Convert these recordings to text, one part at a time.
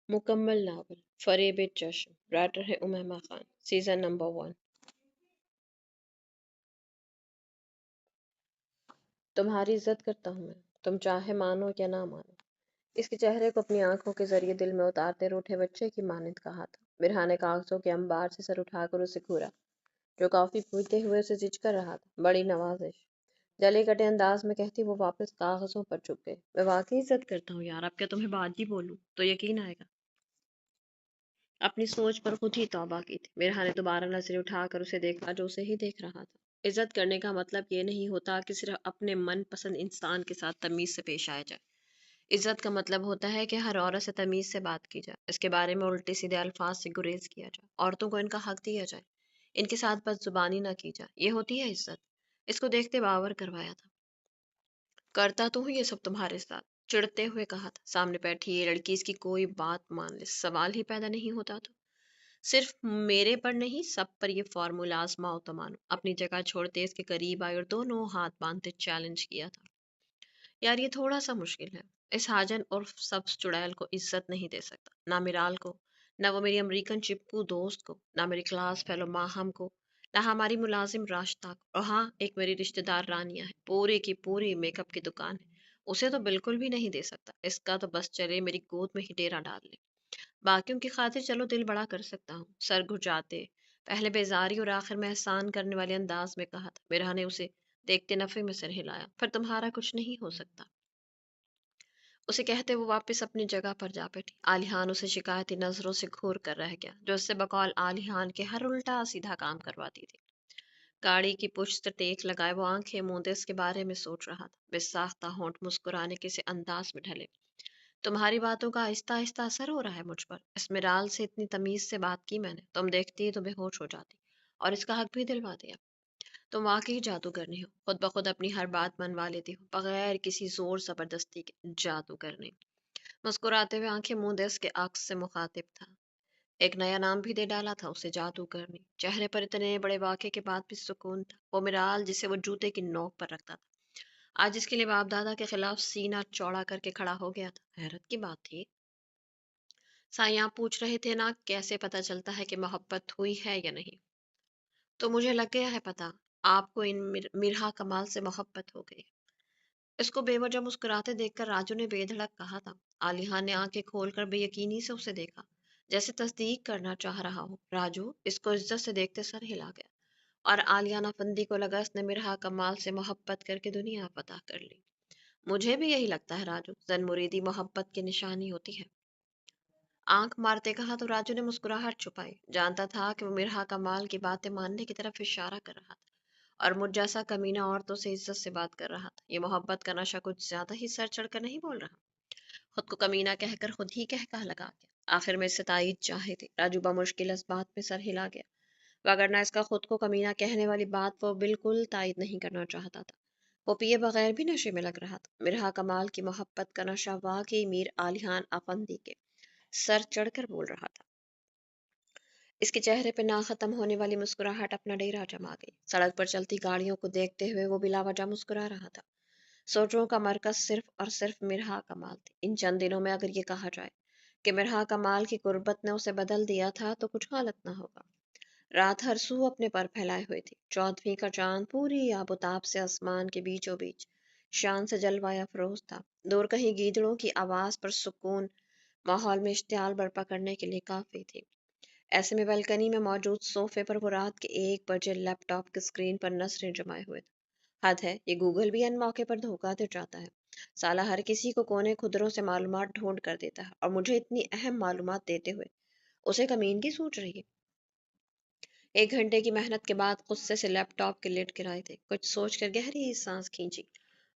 मुकम्मल नावल फरेब चश्म राइटर है उमैमा खान सीजन नंबर 1। तुम्हारी इज्जत करता हूँ मैं, तुम चाहे मानो या ना मानो। इसके चेहरे को अपनी आंखों के जरिए दिल में उतारते रूठे बच्चे की मानिंद कहा था। बिरहा ने कागजों के अंबार से सर उठाकर उसे घूरा, जो कॉफी पीते हुए उसे जिच कर रहा था। बड़ी नवाजिश जले कटे अंदाज में कहती, वो वापस कागजों पर झुक गए। मैं वाकई इज्जत करता हूँ यार, अब क्या तुम्हें बात ही बोलूं तो यकीन आएगा। अपनी सोच पर खुद ही तौबा की थी। मिरहा ने दोबारा नजरें उठाकर उसे देखा, जो उसे ही देख रहा था। इज्जत करने का मतलब ये नहीं होता कि सिर्फ अपने मन पसंद इंसान के साथ तमीज से पेश आया जाए। इज्जत का मतलब होता है कि हर औरत से तमीज से बात की जाए, इसके बारे में उल्टे सीधे अल्फाज से गुरेज किया जाए, औरतों को इनका हक दिया जाए, इनके साथ बदजुबानी ना की जाए। ये होती है इज्जत। इसको देखते बावर करवाया था। करता तो हूँ ये सब तुम्हारे साथ, चिढ़ते हुए कहा था। सामने बैठी ये लड़की इसकी कोई बात मान ले, सवाल ही पैदा नहीं होता तो। सिर्फ मेरे पर नहीं, सब पर ये फॉर्मूला आजमाओ तो मानो। अपनी जगह छोड़ते इसके करीब आई और दोनों हाथ बांधते चैलेंज किया था। यार ये थोड़ा सा मुश्किल है। इस हाजन और सब्ज चुड़ैल को इज्जत नहीं दे सकता, ना मिराल को, ना वो मेरी अमेरिकन चिपकू दोस्त को, ना मेरी क्लास फेलो माहम को, ना हमारी मुलाजिम राश्ता को, और हाँ, एक मेरी रिश्तेदार रानिया है, पूरी की पूरी मेकअप की दुकान है, उसे तो बिल्कुल भी नहीं दे सकता। इसका तो बस चले मेरी गोद में ही डेरा डाल ले। बाकियों की खातिर चलो दिल बड़ा कर सकता हूँ। सर घुचाते पहले बेजारी और आखिर में एहसान करने वाले अंदाज में कहा था। मिराह ने उसे देखते नफे में सिर हिलाया। फिर तुम्हारा कुछ नहीं हो सकता, उसे कहते वो वापस अपनी जगह पर जा बैठी। आलिहान उसे शिकायती नजरों से घूर कर रह गया, जो उससे बकौल आलिहान के हर उल्टा सीधा काम करवाती थी। गाड़ी की पुश्त टेक लगाए वो आंखें मूंदे इसके बारे में सोच रहा था। बेसाख्ता होंठ मुस्कुराने के से अंदाज में ढले। तुम्हारी बातों का आहिस्ता आहिस्ता असर हो रहा है मुझ पर। इसमेराल से इतनी तमीज से बात की मैंने, तुम देखती तो बेहोश हो जाती, और इसका हक भी दिलवा दिया। तुम वाकई जादूगरनी हो, खुद ब खुद अपनी हर बात मनवा लेती हो, बगैर किसी जोर जबरदस्ती के। जादूगरनी मुस्कुराते हुए आंखें मूंदे उसके अक्स से मुखातिब था। एक नया नाम भी दे डाला था उसे, जादूगरनी। चेहरे पर इतने बड़े वाक़े के बाद भी सुकून था। वो मिराल जिसे वो जूते की नोक पर रखता था, आज इसके लिए बाप दादा के खिलाफ सीना चौड़ा करके खड़ा हो गया था। हैरत की बात थी। साईं आप पूछ रहे थे ना, कैसे पता चलता है कि मोहब्बत हुई है या नहीं? तो मुझे लग गया है पता। आपको इन मिरहा कमाल से मोहब्बत हो गई। इसको बेवजह मुस्कुराते देखकर राजू ने बेधड़क कहा था। आलिया ने आंखें खोलकर बेयकीनी से उसे देखा, जैसे तस्दीक करना चाह रहा हो। राजू इसको इज्जत से देखते सर हिला गया, और आलियाना फंदी को लगा इसने मिरहा कमाल से मोहब्बत करके दुनिया पता कर ली। मुझे भी यही लगता है राजू, जन मुरीदी मोहब्बत की निशानी होती है। आंख मारते कहा तो राजू ने मुस्कुराहट छुपाई। जानता था कि वो मिरहा कमाल की बातें मानने की तरफ इशारा कर रहा था, और मुझ जैसा कमीना औरतों से इज्जत से बात कर रहा था। ये मोहब्बत का नशा कुछ ज्यादा ही सर चढ़कर नहीं बोल रहा। खुद को कमीना कहकर खुद ही कह लगा गया। आखिर में इससे तायीद चाहे थी। राजू बमुश्किल इस बात में सर हिला गया, वगरना इसका खुद को कमीना कहने वाली बात वो बिल्कुल तायीद नहीं करना चाहता था। वो पिए बगैर भी नशे में लग रहा था। मिरहा कमाल की मोहब्बत का नशा वाकई मीर आलियान अफंदी के सर चढ़कर बोल रहा था। इसके चेहरे पर ना खत्म होने वाली मुस्कुराहट अपना डेरा जमा गई। सड़क पर चलती गाड़ियों को देखते हुए वो बिलावजह मुस्कुरा रहा था। सोचों का मरकज सिर्फ और सिर्फ मिरहा कमाल थी। इन चंद दिनों में अगर ये कहा जाए कि मिरहा कमाल की गुर्बत ने उसे बदल दिया था, तो कुछ गलत ना होगा। रात हर सू अपने पर फैलाए हुए थी। चौदहवीं का चांद पूरी आबोताब से आसमान के बीचों बीच शान से जलवाया फरोज था। दूर कहीं गीदड़ों की आवाज पर सुकून माहौल में इश्तियाल बर्पा करने के लिए काफी थी। ऐसे में बालकनी में मौजूद सोफे पर वो रात के 1 बजे लैपटॉप की स्क्रीन पर नजरें जमाए हुए थे। हद है, ये गूगल भी अन मौके पर धोखा दे जाता है। साला हर किसी को कोने खुदरों से मालूमात ढूंढ कर देता है, और मुझे इतनी अहम मालूमात देते हुए उसे कमीनगी सूझ रही है। 1 घंटे की मेहनत के बाद गुस्से से लैपटॉप के लिड गिराए थे।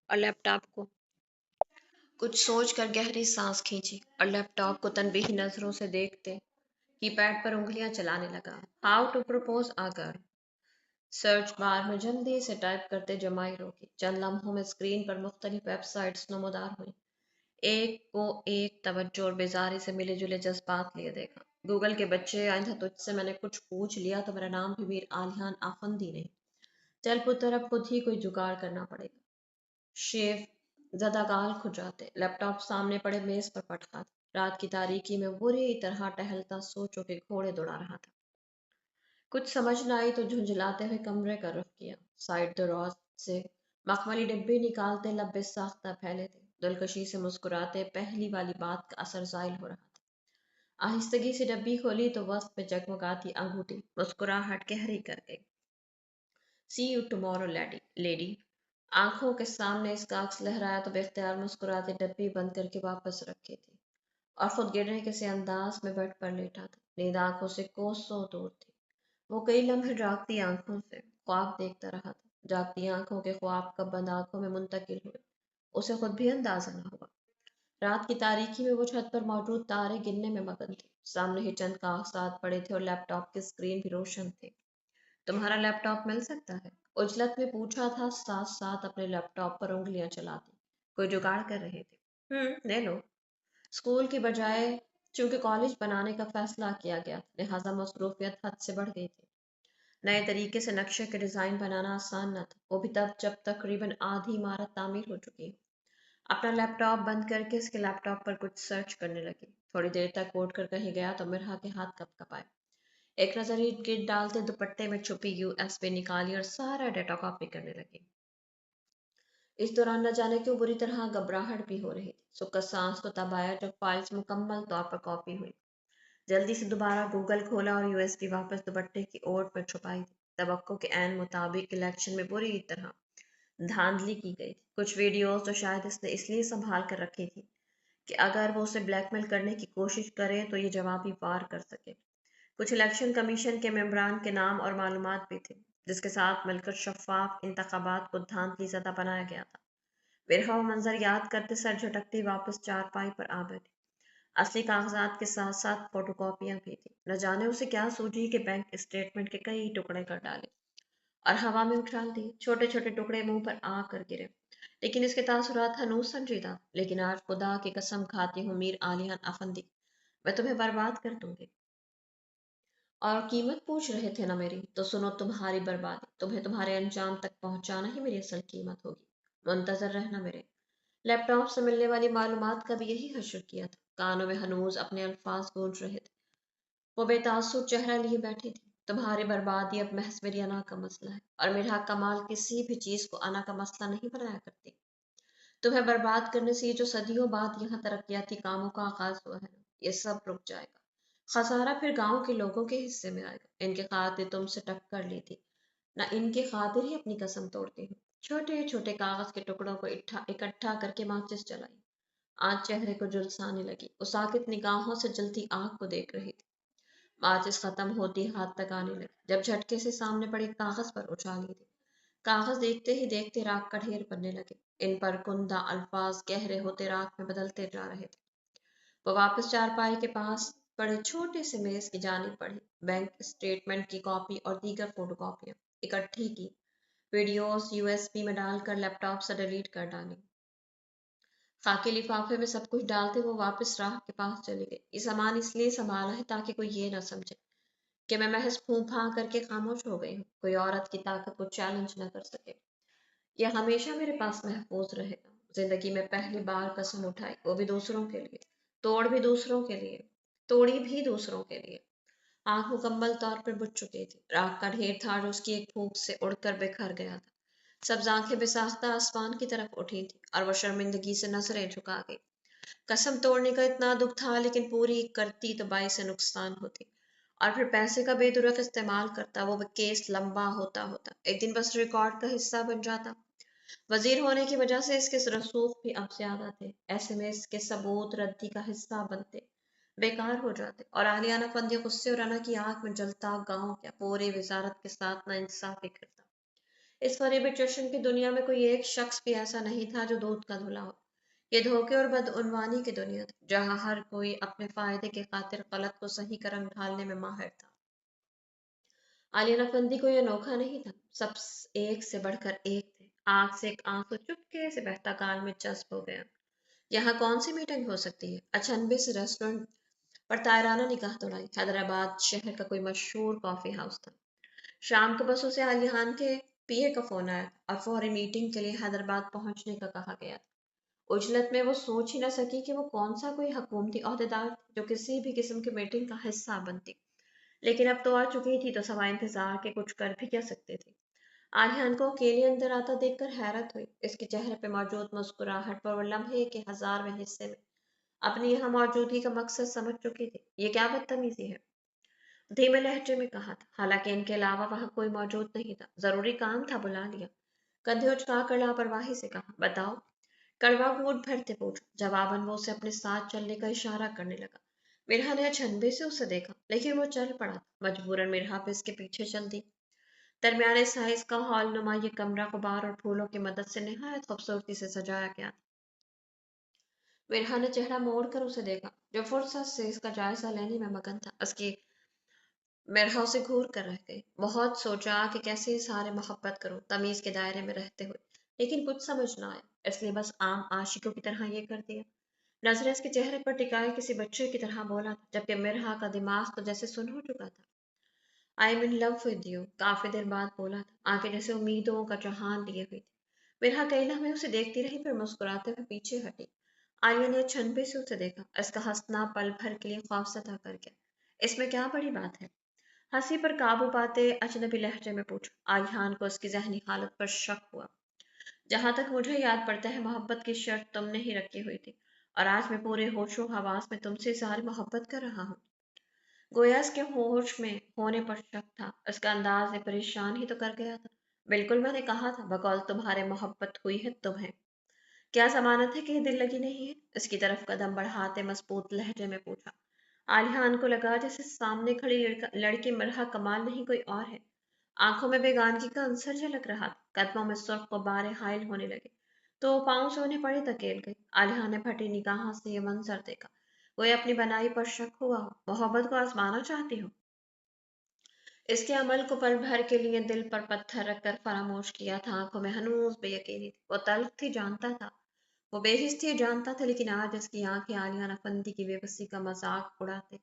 और लैपटॉप को कुछ सोच कर गहरी सांस खींची और लैपटॉप को तनबीही नजरों से देखते कीपैड पर उंगलियां चलाने लगा। How to propose a girl, search bar में जल्दी से टाइप करते जमाई रोकी। चंद लम्हों में स्क्रीन पर मुख्तलिफ वेबसाइट्स नमोदार हुई। एक को एक तवज्जो और बेजारी से मिले जुले जज्बात लिए देखा। गूगल के बच्चे, आइंदा तुझसे मैंने कुछ पूछ लिया तो मेरा नाम भी मीर आलियान आफंदी नहीं। चल पुत्र, अब खुद ही कोई जुगाड़ करना पड़ेगा। शेव زدہ گال کھجاتے، لیپ ٹاپ سامنے پڑے میز پر پٹکا تھا۔ رات کی تاریکی میں بری طرح ٹہلتا سوچوں کے گھوڑے دوڑا رہا تھا۔ کچھ سمجھ نہ آئی تو جھنجھلاتے ہوئے کمرے کا رخ کیا۔ سائڈ دراز سے مخملی ڈبی نکالتے لب بے ساختہ پھیلے تھے۔ دلکشی سے مسکراتے پہلی والی بات کا اثر زائل ہو رہا تھا۔ آہستگی سے ڈبی کھولی تو وسط میں جگمگاتی انگوٹھی مسکراہٹ گہری کر گئی۔ سی یو ٹمارو لیڈی۔ آنکھوں کے سامنے اس کا عکس لہرایا تو بے اختیار مسکراتے ڈبی بند کر کے واپس رکھی تھی اور خود گرنے کے سے انداز میں بیڈ پر لیٹا تھا۔ نیند آنکھوں سے کوسوں دور تھی۔ وہ کئی لمحے جاگتی آنکھوں سے خواب دیکھتا رہا تھا۔ جاگتی آنکھوں کے خواب کب بند آنکھوں میں منتقل ہوئے اسے خود بھی اندازہ نہ ہوا۔ رات کی تاریکی میں وہ چھت پر موجود تارے گننے میں مگن تھی۔ سامنے ہی چند کاغذات پڑے تھے اور لیپ ٹاپ کی اسکرین بھی روشن تھی۔ تمہارا لیپ ٹاپ مل سکتا ہے؟ اجلت میں پوچھا تھا، ساتھ ساتھ اپنے لیپ ٹاپ پر انگلیاں چلاتی کوئی جگاڑ کر رہے تھے۔ لے لو۔ اسکول کی بجائے چونکہ کالج بنانے کا فیصلہ کیا گیا لہٰذا مصروفیت حد سے بڑھ گئی تھی۔ نئے طریقے سے نقشے کے ڈیزائن بنانا آسان نہ تھا، وہ بھی تب جب تقریباً آدھی عمارت تعمیر ہو چکی ہو۔ اپنا لیپ ٹاپ بند کر کے اس کے لیپ ٹاپ پر کچھ سرچ کرنے لگی۔ تھوڑی دیر تک اٹھ کر کہیں گیا تو مرحا کے ہاتھ کپ کپائے۔ ایک نظر ارد گرد ڈالتے دوپٹے میں چھپی USB نکالی اور سارا ڈیٹا کاپی کرنے لگی۔ اس دوران نہ جانے کیوں بری طرح گھبراہٹ بھی ہو رہی تھی۔ سکت سانس تو تب آیا جب فائلز مکمل طور پر کاپی ہوئی۔ جلدی سے دوبارہ گوگل کھولا اور USB واپس دوپٹے کی اوٹ میں چھپائی تھی۔ توقع کے عین مطابق الیکشن میں بری طرح دھاندلی کی گئی تھی۔ کچھ ویڈیوز تو شاید اس نے اس لیے سنبھال کر رکھی تھی کہ اگر وہ اسے بلیک میل کرنے کی کوشش کرے تو یہ جوابی وار کر سکے۔ کچھ الیکشن کمیشن کے ممبران کے نام اور معلومات بھی تھے جس کے ساتھ مل کر شفاف انتخابات کو دھاندلی زدہ بنایا گیا تھا۔ ورہا وہ منظر یاد کرتے سر جھٹکتی واپس چارپائی پر آ بیٹھی۔ اصلی کاغذات کے ساتھ ساتھ فوٹو کاپیاں بھی تھیں۔ نہ جانے اسے کیا سوجی کہ بینک اسٹیٹمنٹ کے کئی ٹکڑے کر ڈالے اور ہوا میں اچھال دیے۔ چھوٹے چھوٹے ٹکڑے منہ پر آ کر گرے، لیکن اس کے تاثرات ہنوز سنجیدہ۔ لیکن آج خدا کی قسم کھاتی ہوں میر عالیان افندی، میں تمہیں برباد کر دوں گی۔ اور قیمت پوچھ رہے تھے نا میری، تو سنو تمہاری بربادی، تمہیں تمہارے انجام تک پہنچانا ہی میری اصل قیمت ہوگی۔ منتظر رہنا میرے۔ لیپ ٹاپ سے ملنے والی معلومات کا بھی یہی حشر کیا تھا۔ کانوں میں ہنوز اپنے الفاظ گونج رہے تھے۔ وہ بے تعصب چہرہ لیے بیٹھی تھی۔ تمہاری بربادی اب محض میری انا کا مسئلہ ہے، اور میرا کمال کسی بھی چیز کو انا کا مسئلہ نہیں بنایا کرتی۔ تمہیں برباد کرنے سے یہ جو صدیوں بعد یہاں ترقیاتی کاموں کا آغاز ہوا ہے، یہ سب رک جائے گا۔ خسارہ پھر گاؤں کے لوگوں کے حصے میں آئے گا۔ ان کے خاطر تم سے ٹکر لی تھی، نہ ان کے خاطر ہی اپنی قسم توڑتی ہوں۔ چھوٹے چھوٹے کاغذ کے ٹکڑوں کو اکٹھا کر کے ماچس جلائی۔ آج چہرے کو جلسانے لگی۔ وہ ساکت نگاہوں سے جلتی آنکھ کو دیکھ رہی تھی۔ ماچس ختم ہوتی ہاتھ تک آنے لگی جب جھٹکے سے سامنے پڑے کاغذ پر اچھالی تھی۔ کاغذ دیکھتے ہی دیکھتے راکھ کا ڈھیر بننے لگے۔ ان پر کندہ الفاظ گہرے ہوتے راکھ میں بدلتے جا رہے تھے۔ وہ واپس چارپائی کے پاس پڑے چھوٹے سے میز کی جانب بڑھی۔ بینک اسٹیٹمنٹ کی کاپی اور دیگر فوٹو کاپیاں اکٹھی کی۔ ویڈیوز USB میں ڈال کر لیپ ٹاپ سے ڈیلیٹ کر ڈالی۔ خاکی لفافے میں سب کچھ ڈالتے وہ واپس راہ کے پاس چلی گئی۔ یہ سامان اس لیے سنبھالا ہے تاکہ کوئی یہ نہ سمجھے کہ میں محض پھوں پھاں کر کے خاموش ہو گئی ہوں، کوئی عورت کی طاقت کو چیلنج نہ کر سکے۔ یہ ہمیشہ میرے پاس محفوظ رہے گا۔ زندگی میں پہلی بار قسم اٹھائی، وہ بھی دوسروں کے لیے، توڑی بھی دوسروں کے لیے۔ آنکھ مکمل طور پر بجھ چکی تھی۔ راکھ کا ڈھیر تھا جو اس کی ایک پھونک سے اڑ کر بکھر گیا تھا۔ سبز آنکھیں بے ساختہ آسمان کی طرف اٹھی تھی اور وہ شرمندگی سے نظریں جھکا گئی۔ قسم توڑنے کا اتنا دکھ تھا لیکن پوری کرتی تو باعث نقصان ہوتی، اور پھر پیسے کا بے درک استعمال کرتا۔ وہ کیس لمبا ہوتا ایک دن بس ریکارڈ کا حصہ بن جاتا۔ وزیر ہونے کی وجہ سے اس کے رسوخ بھی اب زیادہ تھے۔ ایسے میں اس کے ثبوت ردی کا حصہ بنتے، بیکار ہو جاتے، اور اہلیانہ فندی غصے اور انا کی آنکھ میں جلتا گاؤں کیا پوری وزارت کے ساتھ ناانصافی کرتا۔ اس فریب چشم کی دنیا میں کوئی ایک شخص بھی ایسا نہیں تھا جو دودھ کا دھلا ہو۔ یہ دھوکے اور بدعنوانی کی دنیا تھی جہاں ہر کوئی اپنے فائدے کے خاطر غلط کو صحیح کا رنگ ڈھالنے میں ماہر تھا۔ عالیہ فندی کو یہ انوکھا نہیں تھا، سب ایک سے بڑھ کر ایک تھے۔ آنکھ سے ایک آنسو چپکے سے بہتا کان میں جذب ہو گیا۔ یہاں کون سی میٹنگ ہو سکتی ہے؟ اچنبے سے ریسٹورنٹ پر طائرانہ نگاہ دوڑائی۔ حیدرآباد شہر کا کوئی مشہور کافی ہاؤس تھا۔ شام کو بسوں سے عالیان کے PA کا فون آیا اور فوری میٹنگ کے لیے حیدرآباد پہنچنے کا کہا گیا تھا۔ उजलत में वो सोच ही न सकी कि वो कौन सा कोई हुकूमती ओहदेदार थी जो किसी भी किस्म की मीटिंग का हिस्सा बनती। लेकिन अब तो आ चुकी थी तो सवा इंतजार के कुछ कर भी क्या सकते थे। आर्यन को अकेले अंदर आता देखकर हैरत हुई। इसके चेहरे पे मौजूद मुस्कुराहट पर वो लम्हे के हजारवें हिस्से में अपनी यहाँ मौजूदगी का मकसद समझ चुकी थी। ये क्या बदतमीजी है, धीमे लहजे में कहा था। हालांकि इनके अलावा वहां कोई मौजूद नहीं था। जरूरी काम था, बुला लिया। कंधे उचकाकर लापरवाही से कहा, बताओ। कड़वा घूंट भरते पूछा। जवाबन वो उसे अपने साथ चलने का इशारा करने लगा। मिर्हा ने अचंभे से उसे देखा, लेकिन वो चल पड़ा था। मजबूरन मिर्हा पे इसके पीछे चल दी। दरमियाने साइज का हॉल नुमा ये कमरा गुब्बार और फूलों की मदद से निहायत खूबसूरती से सजाया गया था। मिर्हा ने चेहरा मोड़ कर उसे देखा, जो फुर्सत से इसका जायजा लेने में मगन था। उसकी मिर्हा उसे घूर कर रह गई। बहुत सोचा कि कैसे इजहार मोहब्बत करूं तमीज के दायरे में रहते हुए, लेकिन कुछ समझ ना आया, इसलिए बस आम आशिकों की तरह ये कर दिया। नजरें इसके चेहरे पर टिकाए किसी बच्चे की तरह बोला था, जबकि मिर्हा का दिमाग तो जैसे सुन हो चुका था। I am in love with you, काफी देर बाद बोला था, आंखें जैसे उम्मीदों का जहान लिए हुई थी। मिर्हा कई लम्हे उसे देखती रही, फिर मुस्कुराते हुए पीछे हटी। आलिया ने छनबे से उसे देखा। इसका हंसना पल भर के लिए खौफजदा कर गया। इसमें क्या बड़ी बात है, हंसी पर काबू पाते अजनबी लहजे में पूछा। आलियान को उसकी जहनी हालत पर शक हुआ। जहां तक मुझे याद पड़ता है, मोहब्बत की शर्त तुमने ही रखी हुई थी, और आज मैं पूरे होशो हवास में तुमसे इजहार मोहब्बत कर रहा हूँ। गोया इसके होश में होने पर शक था। उसका अंदाज ने परेशान ही तो कर गया था। बिल्कुल, मैंने कहा था बकौल तुम्हारे मोहब्बत हुई है तुम्हें। क्या जमानत है कि दिल लगी नहीं है, इसकी तरफ कदम बढ़ाते मजबूत लहजे में पूछा। आलियान को लगा जैसे सामने खड़ी लड़की मरहा कमाल नहीं कोई और है। आंखों में बेगानगी का अंसर झलक रहा था। कदमों में सुर्ख गुब्बारे हायल होने लगे तो पाँव से उन्हें पड़ी धकेल गई। आलिया ने फटी निगाहों से ये मंजर देखा। कोई अपनी बनाई पर शक हुआ हो, मोहब्बत को आजमाना चाहती हो। इसके अमल को पल भर के लिए दिल पर पत्थर रखकर फरामोश किया था। आंखों में हनूज बेयकीनी थी। वो तल्ख थी, जानता था। वो बेहिस थी, जानता था, लेकिन आज इसकी आंखें आलिया नफंदी की बेबसी का मजाक उड़ाते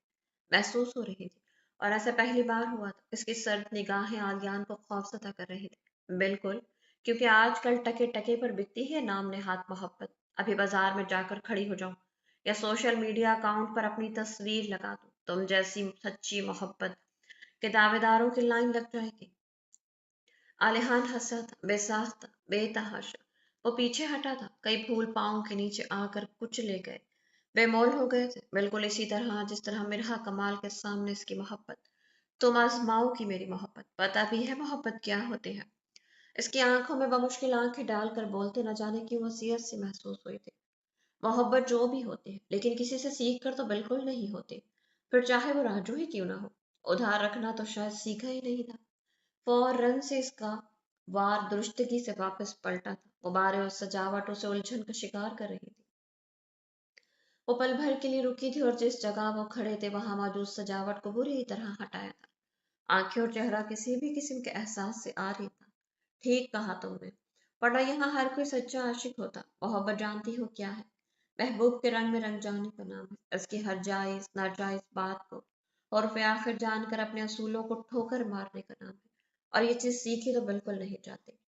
महसूस हो रही थी। और ऐसा पहली बार हुआ था। इसकी सर्द निगाहें आलियान को खौफजदा कर रही थी। बिल्कुल, क्योंकि आजकल टके टके पर बिकती है नाम नेहात मोहब्बत। अभी बाजार में जाकर खड़ी हो जाऊं या सोशल मीडिया अकाउंट पर अपनी तस्वीर लगा दूं, तुम जैसी सच्ची मोहब्बत के दावेदारों की लाइन लग जाएगी। आलिहान हंसा था, बेसाख्ता, बेतहाशा। वो पीछे हटा था। कई फूल पाँव के नीचे आकर कुछ ले गए, बेमोल हो गए थे, बिल्कुल इसी तरह जिस तरह मिर्हा कमाल के सामने इसकी मोहब्बत। तुम आजमाओ की मेरी मोहब्बत, पता भी है मोहब्बत क्या होती है। इसकी आंखों में बमुश्किल आंखें डालकर बोलते न जाने क्यों वसीयत सी महसूस हुई थी। मोहब्बत जो भी होती है, लेकिन किसी से सीख कर तो बिल्कुल नहीं होती, फिर चाहे वो राजू ही क्यों ना हो। उधार रखना तो शायद सीखा ही नहीं था। फौरन से इसका वार दुरुस्तगी से वापस पलटा था। गुब्बारे और सजावट उसे उलझन का शिकार कर रही थी। वो पल भर के लिए रुकी थी और जिस जगह वो खड़े थे वहां मौजूद सजावट को बुरी तरह हटाया था। आंखें और चेहरा किसी भी किस्म के एहसास से आ रही था। ठीक कहा तुमने, वरना यहाँ हर कोई सच्चा आशिक होता। मोहब्बत जानती हो क्या है, महबूब के रंग में रंग जाने का नाम है। इसकी हर जायज नाजायज बात को और फिर आखिर जानकर अपने असूलों को ठोकर मारने का नाम है। और ये चीज सीखी तो बिल्कुल नहीं चाहती।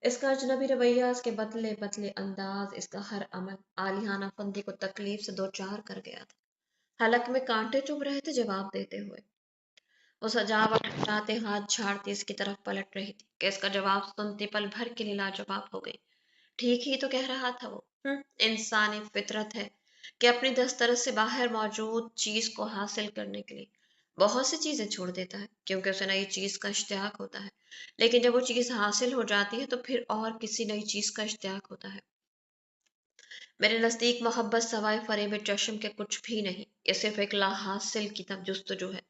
इसका अजनबी रवैया, इसके बदले बदले अंदाज, इसका हर अमल आलियाना फंदी को तकलीफ से दो चार कर गया था। हलक में कांटे चुभ रहे थे जवाब देते हुए। वो सजावट हटाते हाथ झाड़ती इसकी तरफ पलट रही थी कि इसका जवाब सुनते पल भर के लिए लाजवाब हो गई। ठीक ही तो कह रहा था वो। इंसानी फितरत है कि अपनी दस्तरस से बाहर मौजूद चीज को हासिल करने के लिए बहुत सी चीजें छोड़ देता है, क्योंकि उसे नई चीज का इश्तियाक होता है। लेकिन जब वो चीज हासिल हो जाती है तो फिर और किसी नई चीज का इश्तियाक होता है। मेरे नजदीक मोहब्बत सवाए फरेब चश्म के कुछ भी नहीं। ये सिर्फ एक ला हासिल की तब जुस्तजू है,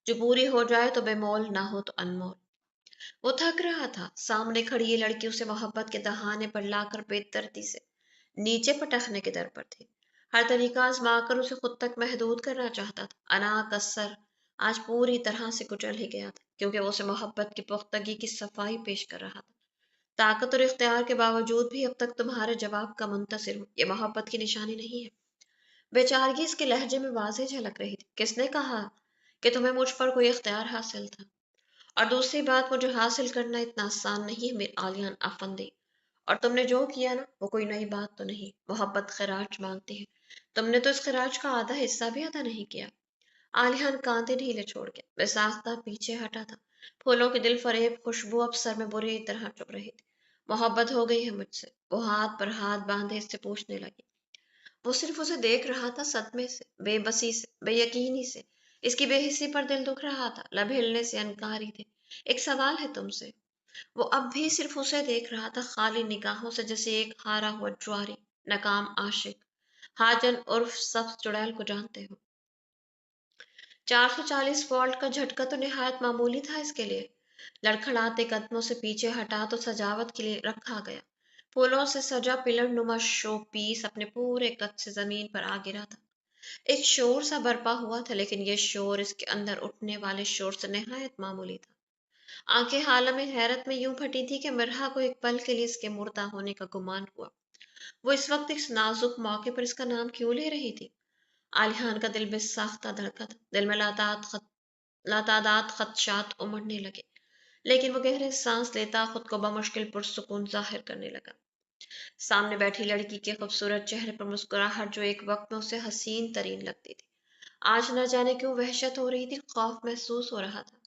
जो पूरी हो जाए तो बेमोल, ना हो तो अनमोल। वो थक रहा था। सामने खड़ी ये लड़की उसे मोहब्बत के दहाने पर लाकर बेदर्दी से नीचे पटकने के दर पर थी। हर तरीका आजमाकर उसे खुद तक महदूद करना चाहता था। अना कसर आज पूरी तरह से कुचल ही गया था, क्योंकि वो उसे मोहब्बत की पुख्तगी की सफाई पेश कर रहा था। ताकत और इख्तियार के बावजूद भी अब तक तुम्हारे जवाब का मुंतसिर हूँ, ये मोहब्बत की निशानी नहीं है। बेचारगी इसके लहजे में वाज़ेह झलक रही थी। किसने कहा कि तुम्हें मुझ पर कोई इख्तियार हासिल था? और दूसरी बात, मुझे हासिल करना इतना आसान नहीं है मेरे आलियान आफंदी। और तुमने जो किया ना वो कोई नई बात तो नहीं। मोहब्बत खराज मांगती है, तुमने तो इस खराज का आधा हिस्सा भी अदा नहीं किया। आलियान कांधे ढीले छोड़ के बेसाख्ता पीछे हटा था। फूलों की दिल फरेब खुशबू अब सर में बुरी तरह चुभ रही थी। मोहब्बत हो गई है मुझसे, वो हाथ पर हाथ बांधे इससे पूछने लगी। वो सिर्फ उसे देख रहा था, सदमे से, बेबसी से, बेयकीनी से। इसकी बेहिस्सी पर दिल दुख रहा था, लब हिलने से अनकारी थे। एक सवाल है तुमसे। वो अब भी सिर्फ उसे देख रहा था, खाली निगाहों से, जैसे एक हारा हुआ ज्वारी, नाकाम आशिक। हाजन उर्फ सब्ज चुड़ैल को जानते हो? 440 वॉल्ट का झटका तो निहायत मामूली था इसके लिए। लड़खड़ाते कदमों से पीछे हटा तो सजावट के लिए रखा गया। फूलों से सजा पिलर नुमा शो पीस अपने पूरे कद से जमीन पर आ गिरा था। एक शोर सा बरपा हुआ था, लेकिन यह शोर इसके अंदर उठने वाले शोर से निहायत मामूली था। आंखें हालत में हैरत में यूं फटी थी कि मिर्हा को एक पल के लिए इसके मुर्दा होने का गुमान हुआ। वो इस वक्त इस नाजुक मौके पर इसका नाम क्यों ले रही थी? आलियान का दिल बेसाख्ता धड़का था। दिल में लातादात खदशात उमड़ने लगे, लेकिन वो गहरे सांस लेता खुद को बमुश्किल पुरसुकून जाहिर करने लगा। सामने बैठी लड़की के खूबसूरत चेहरे पर मुस्कुराहट, जो एक वक्त में उसे हसीन तरीन लगती थी, आज न जाने क्यों वहशत हो रही थी, खौफ महसूस हो रहा था।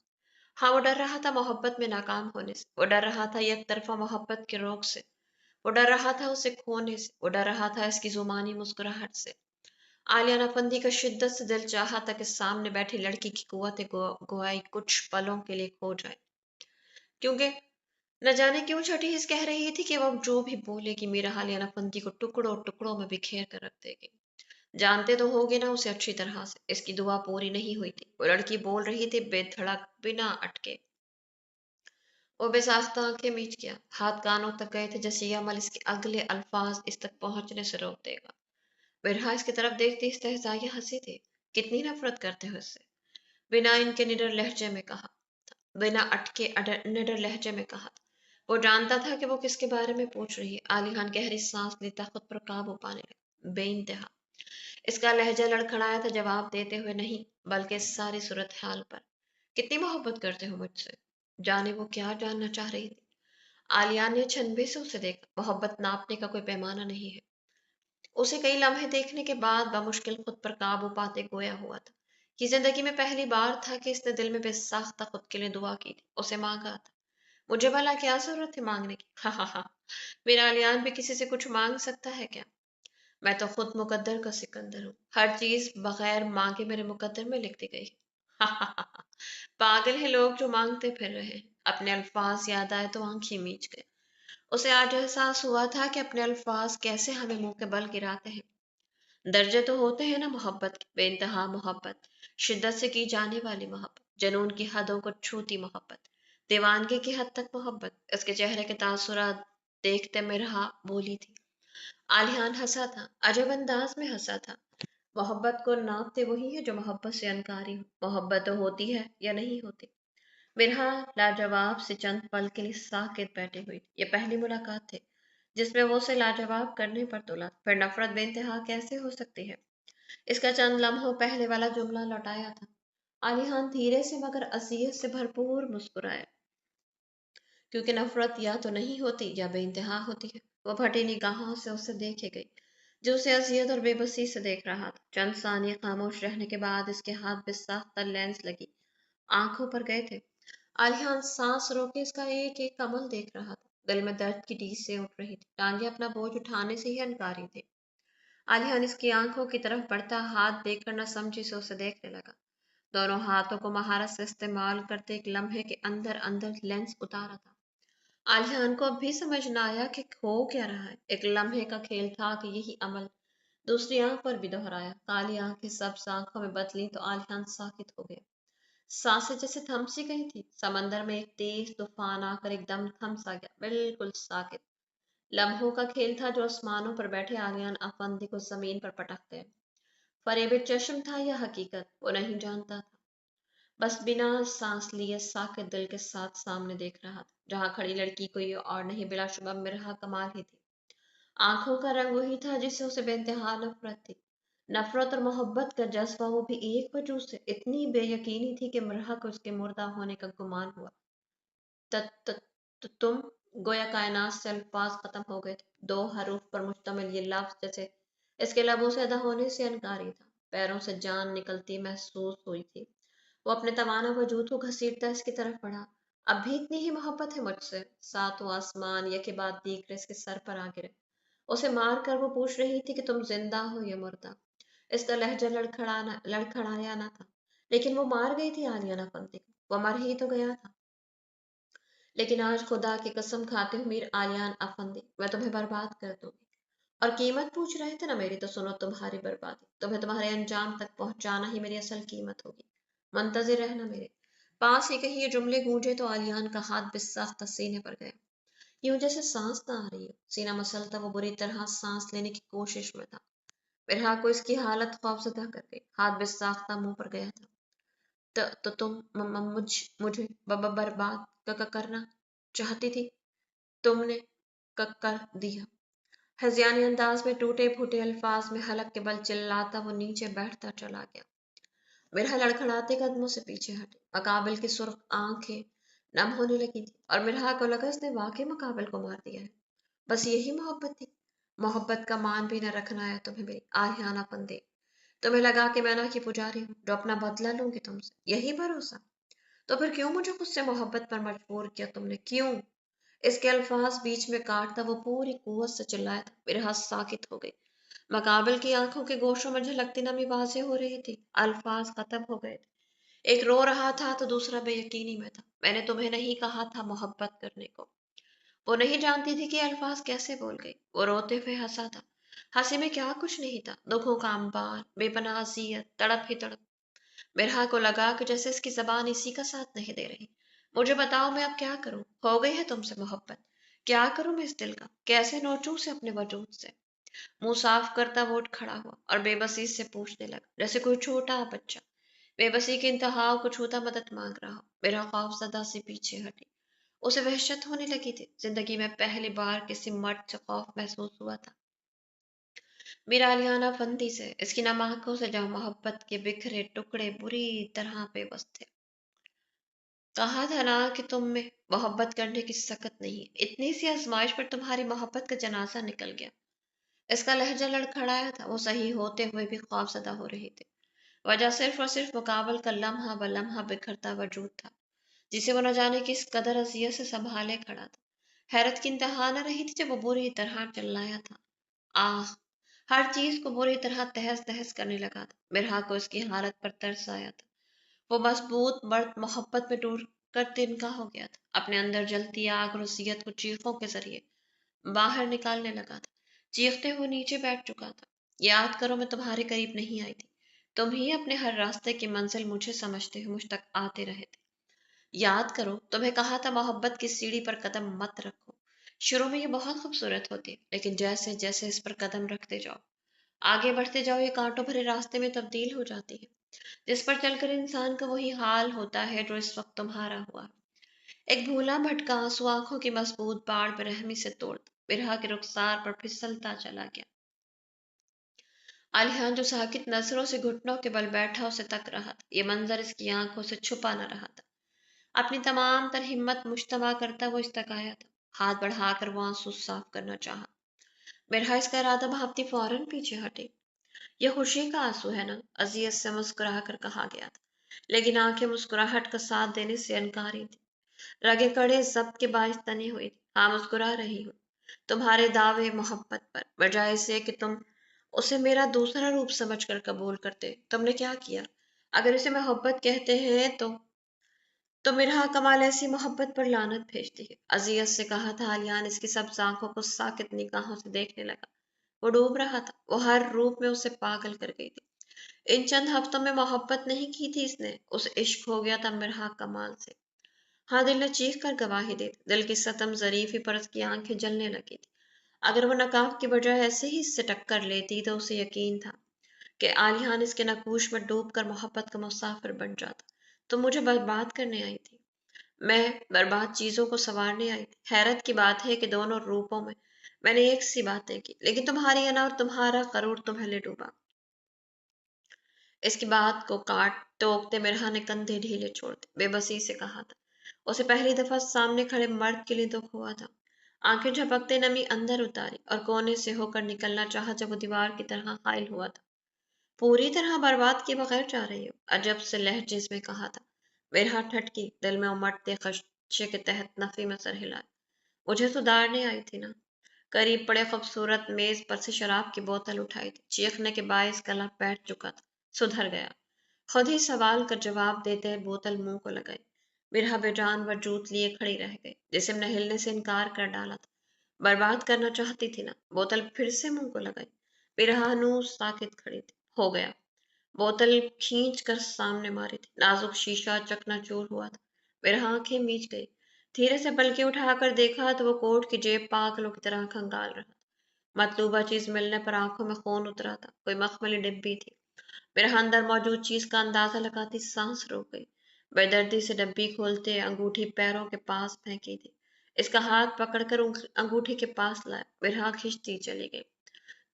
हाँ, वो डर रहा था मोहब्बत में नाकाम होने से, वो डर रहा था एक तरफा मोहब्बत के रोग से, वो डर रहा था उसे खोने से, वो डर रहा था इसकी जुबानी मुस्कुराहट से। आलिया नफंदी का शिद्दत से दिल चाहा था कि सामने बैठी लड़की की कुव्वत गोवाई कुछ पलों के लिए खो जाए, क्योंकि न जाने क्यों छठी हिस्स कह रही थी कि वो जो भी बोलेगी मीरा आलिया नफंदी को टुकड़ों टुकड़ों में बिखेर कर रख देगी। जानते तो होगे ना उसे अच्छी तरह से, इसकी दुआ पूरी नहीं हुई थी। वो लड़की बोल रही थी बेधड़क, बिना अटके। वो बेसाख्ता आंखें मीच गया, हाथ कानों तक गए थे, जैसे ये अमल इसके अगले अल्फाज इस तक पहुंचने से रोक देगा। बिरहा इसकी तरफ देखते इस्तेहज़ाइया हंसी थी। कितनी नफरत करते हो इससे? बिना इनके निडर लहजे में कहा, बिना अटके निडर लहजे में कहा। वो जानता था कि वो किसके बारे में पूछ रही है। आली खान गहरी सांस लेता खुद पर काबू पाने लगा। बेइंतहा इसका लहजा लड़खड़ाया था, जवाब देते हुए नहीं, बल्कि इस सारी सूरत हाल पर। कितनी मोहब्बत करते हो मुझसे? जाने वो क्या जानना चाह रही थी। आलिया ने छनबे से उसे देखा। मोहब्बत नापने का कोई पैमाना नहीं है। उसे कई लम्हे देखने के बाद बमुश्किल खुद पर काबू पाते गोया हुआ था कि जिंदगी में पहली बार था कि इसने दिल में बेसाख्ता खुद के लिए दुआ की थी, उसे मांगा था। मुझे भला क्या जरूरत है मांगने की? हा हा हा, मेरा अलियान भी किसी से कुछ मांग सकता है क्या? मैं तो खुद मुकद्दर का सिकंदर हूँ, हर चीज बगैर मांगे मेरे मुकद्दर में लिख दी गई है। हा हा हा हा। पागल है लोग जो मांगते फिर रहे हैं। अपने अल्फाज याद आए तो आंखें मीच गए। उसे आज एहसास हुआ था कि अपने अल्फाज कैसे हमें मुंह के बल गिराते हैं। दर्जे तो होते हैं ना मोहब्बत के, बेइंतहा मोहब्बत, शिद्दत से की जाने वाली मोहब्बत, जुनून की हदों को छूती मोहब्बत, दीवानगी की हद तक मोहब्बत। उसके चेहरे के तासुरात देखते में रहा बोली थी। आलियान हंसा था, अजब अंदाज में हंसा था। मोहब्बत को नापते वही है जो मोहब्बत से अनकारी हो। मोहब्बत तो होती है या नहीं होती। बिरहा लाजवाब से चंद पल के लिए साकित बैठी हुई थी। ये पहली मुलाकात थी जिसमें वो उसे लाजवाब करने पर तुला। फिर नफरत बेइंतहा कैसे हो सकती है? इसका चंद लम्हों पहले वाला जुमला लौटाया था। आलिहान धीरे से मगर असियत से भरपूर मुस्कुराया, क्योंकि नफरत या तो नहीं होती या बेइंतहा होती है। वो फटी निगाहों से उसे देखे गई, जो उसे असियत और बेबसी से देख रहा था। चंद सानिए खामोश रहने के बाद इसके हाथ पे साख्ता लेंस लगी आंखों पर गए थे। आलियान सांस रोके इसका एक एक कमल देख रहा था। दिल में दर्द की टीस से उठ रही थी, टांगे अपना बोझ उठाने से ही अनकारी थी। आलियान इसकी आंखों की तरफ बढ़ता हाथ देखकर न समझी से उसे देखने लगा। दोनों हाथों को महारत से इस्तेमाल करते एक लम्हे के अंदर अंदर लेंस उतारा था। आलियान को अब भी समझ न आया कि हो क्या रहा है। एक लम्हे का खेल था कि यही अमल दूसरी आंख पर भी दोहराया। काली आंखें सब्ज आंखों में बदली तो आलियान साकित हो गया। सांसें जैसे थम सी गई थी। समंदर में एक तेज तूफान आकर एकदम थम सा गया, बिल्कुल साकित। लम्हों का खेल था जो आसमानों पर बैठे आलियान अफंदी को जमीन पर पटक गए। फरेब चश्म था यह हकीकत, वो नहीं जानता था। बस बिना सांस लिए साकित दिल के साथ सामने देख रहा था। जहां खड़ी लड़की कोई और नहीं, बिलाशुबह मिरहा कमाल ही थी। आंखों का रंग वही था जिससे उसे बेइंतहा नफरत थी। नफरत और मोहब्बत का जज्बा, वो भी एक वजह से। इतनी बेयकीनी थी कि मिरहा को उसके मुर्दा होने का गुमान हुआ। त, त, तुम गोया कायनात से अल्फाज खत्म हो गए थे। 2 हरूफ पर मुश्तमिल ये लफ्ज जैसे इसके लबों से अदा होने से इनकारी था। पैरों से जान निकलती महसूस हुई थी। वो अपने तवाना वजूद को घसीटता इसकी तरफ बढ़ा। अब भी इतनी ही मोहब्बत है मुझसे। सातों आसमान यके बाद दीगरे इसके सर पर आ गिरे। उसे मार कर वो पूछ रही थी कि तुम जिंदा हो या मुर्दा। इसका लहजा लड़खड़ाया ना था, लेकिन वो मार गई थी आलियाना फंदी को। वो मर ही तो गया था। लेकिन आज खुदा की कसम खाते हो मीर आलियान अफंदी, मैं तुम्हें बर्बाद कर दूंगी। और कीमत पूछ रहे थे ना मेरी, तो सुनो तुम्हारी बर्बादी। तुम्हें तुम्हारे अंजाम तक पहुंचाना ही मेरी असल कीमत होगी। मुंतजिर रहना मेरे। पास ही कहीं ये जुमले गूंजे तो आलियान का हाथ बिस्साख्ता सीने पर गया। यूं जैसे सांस ना आ रही हो। सीना मसलता वो बुरी तरह सांस लेने की कोशिश में था। फिर को इसकी हालत खौफजदा कर गई। हाथ बिस्साख्ता मुंह पर गया था। तो तुम मुझे बर्बाद करना चाहती थी। तुमने कर दिया। हज़ियानी अंदाज में टूटे फूटे अल्फाज में हलक के बल चिल्लाता वो नीचे बैठता चला गया। मिरहा लड़खड़ाते कदमों से पीछे हटे। मकाबिल की सुर्ख आंखें नम होने लगी थी और मिरहा को लगा इसने वाकई मकाबिल को मार दिया है। बस यही मोहब्बत थी। मोहब्बत का मान भी न रखना आया तुम्हें मेरी आहियाना फंदे। तुम्हें लगा कि मैं ना की पुजारी हूँ जो अपना बदला लूंगी तुमसे, यही भरोसा। तो फिर क्यों मुझे खुद से मोहब्बत पर मजबूर किया तुमने, क्यों? इसके अल्फाज बीच में काटता वो पूरी कुव्वत से चिल्लाया था। मेरे हाथ साकित हो गई। मकाबिल की आंखों के गोशों में झलकती नमी वाज़ेह हो रही थी। अल्फाज खत्म हो गए थे। एक रो रहा था तो दूसरा बेयकीनी में था। मैंने तुम्हें नहीं कहा था मोहब्बत करने को। वो नहीं जानती थी कि अल्फाज कैसे बोल गई। वो रोते हुए हंसा था। हंसी में क्या कुछ नहीं था, दुखों का अंबार, बेपनाह अज़ियत, तड़प ही तड़प। मिरहा को लगा कि जैसे इसकी जबान इसी का साथ नहीं दे रही। मुझे बताओ मैं अब क्या करूं? हो गई है तुमसे मोहब्बत। क्या करूं मैं इस दिल का? कैसे नोचूं उसे अपने वजूद से? मुंह साफ करता वो उठ खड़ा हुआ और बेबसी से पूछने लगा, जैसे कोई छोटा बच्चा बेबसी के इंतहा को छूता मदद मांग रहा हो। मेरा खौफजदा से पीछे हटी। उसे वहशत होने लगी थी। जिंदगी में पहली बार किसी मर्द से खौफ महसूस हुआ था। मिरालियाना फंदी से, इसकी नम आंखों से जहां मोहब्बत के बिखरे टुकड़े बुरी तरह बेबस थे। कहा था ना कि तुम में मोहब्बत करने की सकत नहीं। इतनी सी आजमाइश पर तुम्हारी मोहब्बत का जनाजा निकल गया। इसका लहजा लड़खड़ाया था। वो सही होते हुए भी खौफजदा हो रही थी। वजह सिर्फ और सिर्फ मुकाबल का लम्हा ब लम्हा बिखरता वजूद था, जिसे वो न जाने किस कदर अजियत से संभाले खड़ा था। हैरत की इंतहा न रही थी जब वो बुरी तरह चिल्लाया था। आह! हर चीज को बुरी तरह तहस तहस करने लगा था। मिरहा को इसकी हालत पर तरस आया था। वो मजबूत मर्द मोहब्बत में टूट कर तिनका हो गया था। अपने अंदर जलती आग और उसियत को चीखों के जरिए बाहर निकालने लगा था। चीखते हुए नीचे बैठ चुका था। याद करो मैं तुम्हारे करीब नहीं आई थी। तुम ही अपने हर रास्ते की मंजिल मुझे समझते हुए मुझ तक आते रहे थे। याद करो तुम्हें कहा था मोहब्बत की सीढ़ी पर कदम मत रखो। शुरू में ये बहुत खूबसूरत होती है, लेकिन जैसे जैसे इस पर कदम रखते जाओ, आगे बढ़ते जाओ, ये कांटों भरे रास्ते में तब्दील हो जाती है, जिस पर चलकर इंसान का वही हाल होता है जो इस वक्त तुम्हारा हुआ। एक भूला भटका आंसू आंखों की मजबूत बाढ़ बेरहमी से तोड़ता बिरहा के रुखसार पर फिसलता चला गया। अलिहान जो साकित नजरों से घुटनों के बल बैठा उसे तक रहा था। ये मंजर इसकी आंखों से छुपा न रहा था। अपनी तमाम तर हिम्मत मुश्तबा करता वो इस तक आया था। हाथ बढ़ाकर वो आंसू साफ करना चाहा। बिरहा इसका इरादा भांपती फौरन पीछे हटे। यह खुशी का आंसू है ना? अजियत से मुस्कुरा कर कहा गया था, लेकिन आंखें मुस्कुराहट का साथ देने से इनकारी थी। रगे कड़े जब्त के बाइस तनी हुई थी। हाँ, मुस्कुरा रही हूँ तुम्हारे दावे मोहब्बत पर, बजाय से कि तुम उसे मेरा दूसरा रूप समझकर कबूल करते। तुमने क्या किया? अगर इसे मोहब्बत कहते हैं तो मिरहा कमाल ऐसी मोहब्बत पर लानत भेजती है। अजियत से कहा था आलियान इसकी सब आंखों को साकित निगाहों से देखने लगा। वो डूब रहा था। वो हर रूप में उसे पागल कर गई थी। इन चंद हफ्तों में मोहब्बत नहीं की थी इसने, उसे इश्क हो गया था मिरहा कमाल से। हाँ, दिल ने चीख कर गवाही दी थी। दिल की सतम जरीफी पर उसकी आंखें जलने लगी थी। अगर वो नकाब की बजाय ऐसे ही इससे टक्कर लेती तो उसे यकीन था कि आलियान इसके नकूश में डूब कर मोहब्बत का मुसाफिर बन जाता। तो मुझे बर्बाद करने आई थी। मैं बर्बाद चीजों को संवारने आई थी। हैरत की बात है कि दोनों रूपों में मैंने एक सी बातें की, लेकिन तुम्हारी अना और तुम्हारा करूर तुम्हें ले डूबा। इसकी बात को काट टोकते मिरहा ने कंधे ढीले छोड़ दिए। बेबसी से कहा था। उसे पहली दफा सामने खड़े मर्द के लिए दुख हुआ था। आंखें झपकते नमी अंदर उतारी और कोने से होकर निकलना चाहा जब वो दीवार की तरह हायल हुआ था। पूरी तरह बर्बाद किए बगैर जा रही हो, अजब से लहजे में कहा था। मेरा ठटकी, दिल में उमड़ते खदशे के तहत नफी में सर हिलाया। मुझे सुधारने आई थी ना। करीब पड़े खूबसूरत मेज पर से शराब की बोतल उठाई थी। चीखने के बायस गला बैठ चुका था। सुधर गया। खुद ही सवाल का जवाब देते बोतल मुंह को लगाई। बिरहा बेजान वजूद लिए खड़ी रह गई। जिसम ने हिलने से इनकार कर डाला था। बर्बाद करना चाहती थी ना। बोतल फिर से मुंह को लगाई। बिरहा नूस साकित खड़ी थी। हो गया। बोतल खींच कर सामने मारी थी। नाजुक शीशा चकनाचूर हुआ था। मेरी आंखें मीच गई। धीरे से पलके उठाकर देखा तो वो कोट की जेब पागलों की तरह खंगाल रहा था। मतलूबा चीज मिलने पर आंखों में खून उतरा था। कोई मखमली डिब्बी थी। मेरे अंदर मौजूद चीज का अंदाजा लगाती सांस रोक गई। बेदर्दी से डब्बी खोलते अंगूठी पैरों के पास फेंकी थी। इसका हाथ पकड़कर अंगूठी के पास लाया। बिरहा खिंचती चली गई।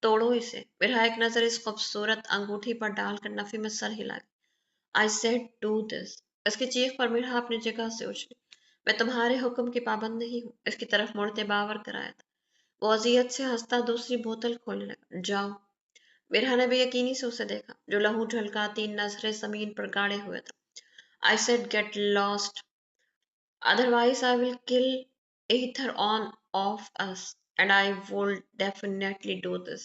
तोड़ो इसे। बिरहा एक नजर इस खूबसूरत अंगूठी पर डालकर नफी में सर हिला। I said do this. इसकी चीख पर बिरहा अपनी जगह से उछली। मैं तुम्हारे हुक्म की पाबंद नहीं हूँ। इसकी तरफ मुड़ते बावर कराया था। वो अजियत से हंसता दूसरी बोतल खोलने लगा। जाओ। बिरहा ने बेयकीनी से उसे देखा, जो लहू झलकाती नजरें जमीन पर गाड़े हुए था। I said get lost, otherwise I will kill either on of us and I will definitely do this.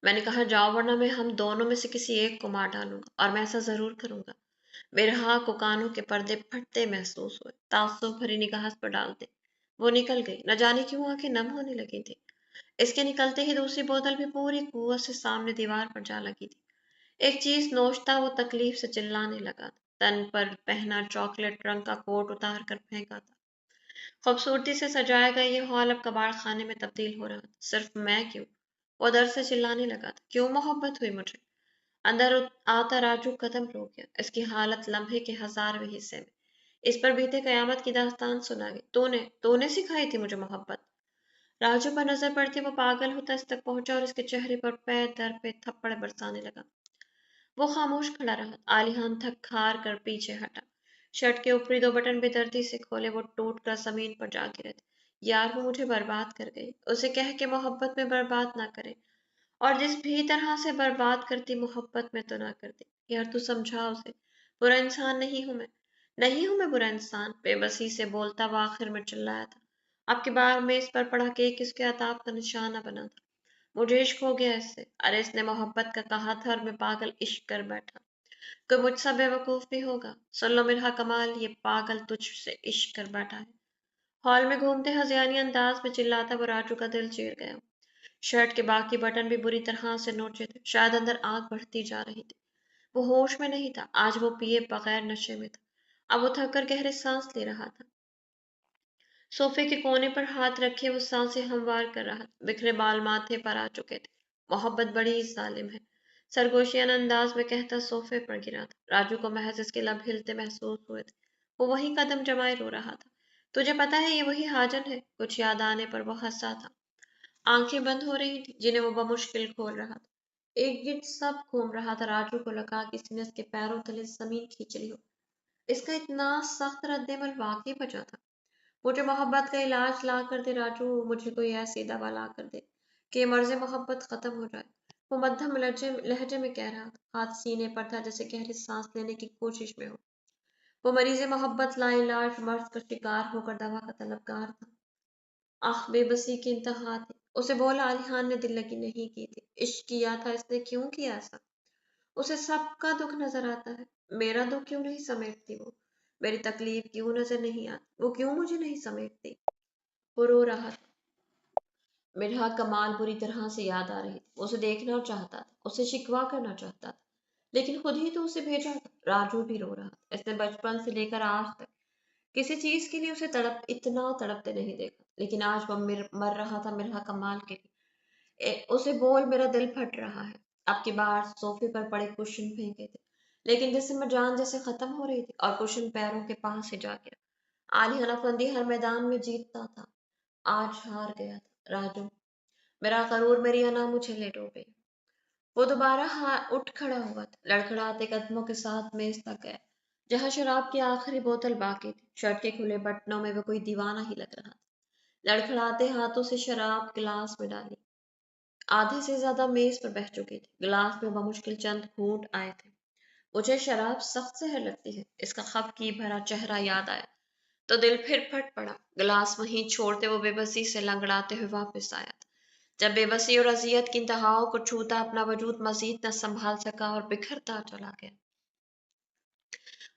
मैंने कहा जाओ वरना मैं हम दोनों में से किसी एक को मार डालूंगा और मैं ऐसा जरूर करूंगा। बिरहा को कानों के पर्दे फटते महसूस हुए। तासुब भरी निगाह पर डालते वो निकल गई। न जाने क्यों आंखें नम होने लगी थी। इसके निकलते ही दूसरी बोतल भी पूरी कुव्वत से सामने दीवार पर जा लगी थी। एक चीज नोचता वो तकलीफ से चिल्लाने लगा था। तन पर पहना चॉकलेट रंग का कोट उतार कर फेंका था। खूबसूरती से सजाया गया ये हॉल अब कबाड़ खाने में तब्दील हो रहा था। सिर्फ मैं क्यों? वो दर्द से चिल्लाने लगा था। क्यों मोहब्बत हुई मुझे? अंदर आता राजू कदम रोक गया। इसकी हालत लम्हे के 1000वें हिस्से में। इस पर बीते कयामत की दास्तान सुना गई। तूने तूने सिखाई थी मुझे मोहब्बत। राजू पर नजर पड़ती वो पागल होता इस तक पहुंचा और इसके चेहरे पर पैर दर पे थप्पड़ बरसाने लगा। वो खामोश खड़ा रहा। आलिहान थक हार कर पीछे हटा। शर्ट के ऊपरी दो बटन बेदर्दी से खोले। वो टूट कर जमीन पर जा गिरे थे। यार वो मुझे बर्बाद कर गई। उसे कह के मोहब्बत में बर्बाद ना करे। और जिस भी तरह से बर्बाद करती मोहब्बत में तो ना करती। यार तू समझा उसे। बुरा इंसान नहीं हूं मैं। नहीं हूं मैं बुरा इंसान। बेबसी से बोलता वो आखिर में चिल्लाया था। आपके बार मेज पर पड़ा केक इसके अताब का निशाना बना था। मुझे इश्क हो गया इससे। अरे इसने मोहब्बत का कहा था और मैं पागल इश्क कर बैठा। कोई मुझसा बेवकूफ भी होगा। सुन लो मेरा कमाल, ये पागल तुझसे इश्क कर बैठा है। हॉल में घूमते हजियानी अंदाज में चिल्लाता वो राजू का दिल चीर गया। शर्ट के बाकी बटन भी बुरी तरह से नोचे थे। शायद अंदर आग बढ़ती जा रही थी। वो होश में नहीं था। आज वो पिए बगैर नशे में था। अब वो थक कर गहरे सांस ले रहा था। सोफे के कोने पर हाथ रखे वो सांसें हमवार कर रहा था। बिखरे बाल माथे पर आ चुके थे। मोहब्बत बड़ी ही जालिम है। सरगोशियाना अंदाज में कहता सोफे पर गिरा था। राजू को महज इसके लब हिलते महसूस हुए थे। वो वही कदम जमाए रो रहा था। तुझे पता है ये वही हाजन है? कुछ याद आने पर वो हंसा था। आंखें बंद हो रही थी जिन्हें वो बमुश्किल खोल रहा था। एक गिर्द सब घूम रहा था। राजू को लगा किसी ने इसके पैरों तले जमीन खींच ली हो। इसका इतना सख्त रद्देमल वाकई बचा था। मुझे मोहब्बत का इलाज ला कर दे राजू। मुझे कोई ऐसी दवा ला कर दे कि मर्ज मोहब्बत खत्म हो जाए। वो मध्यम लहजे में कह रहा था। हाथ सीने पर था जैसे गहरी सांस लेने की कोशिश में हो। वो मरीज मोहब्बत लाइलाज मर्ज का शिकार होकर दवा का तलबगार था। आह बेबसी की इंतहा थी। उसे बोला अलिहान ने दिल लगी नहीं की थी। इश्क किया था इसने, क्यों किया ऐसा? उसे सबका दुख नजर आता है। मेरा दुख क्यों नहीं समेटती वो? मेरी तकलीफ क्यों नजर नहीं आती? वो क्यों मुझे नहीं समेटती? वो रो रहा था। मिर्हा कमाल बुरी तरह से याद आ रही थी। उसे देखना चाहता था। उसे शिकवा करना चाहता था। लेकिन खुद ही तो उसे भेजा था। राजू भी रो रहा था। इसने बचपन से लेकर आज तक किसी चीज के लिए उसे इतना तड़पते नहीं देखा। लेकिन आज वो मर रहा था मिर्हा कमाल के लिए। उसे बोल मेरा दिल फट रहा है। अब की बार सोफे पर पड़े कुशन फेंके थे। लेकिन जिसम में जान जैसे खत्म हो रही थी और कुशन पैरों के पास ही जा गिरा। आली हनाफंदी हर मैदान में जीतता था। आज हार गया था राजू। मेरा गरूर मेरी अना मुझे ले डूबे। वो दोबारा उठ खड़ा हुआ था। लड़खड़ाते कदमों के साथ मेज तक गया जहां शराब की आखिरी बोतल बाकी थी। शर्ट के खुले बटनों में वो कोई दीवाना ही लग रहा था। लड़खड़ाते हाथों से शराब गिलास में डाली। आधे से ज्यादा मेज पर बह चुकी थी। गिलास में बमुश्किल चंद घूंट आए थे। मुझे शराब सख्त जहर लगती है। इसका खपकी भरा चेहरा याद आया तो दिल फिर फट पड़ा। गिलास वहीं छोड़ते वो बेबसी से लंगड़ाते हुए वापस आया था। जब बेबसी और अजियत की इंतहाओं को छूता, अपना वजूद मजीद न संभाल सका और बिखरता चला गया।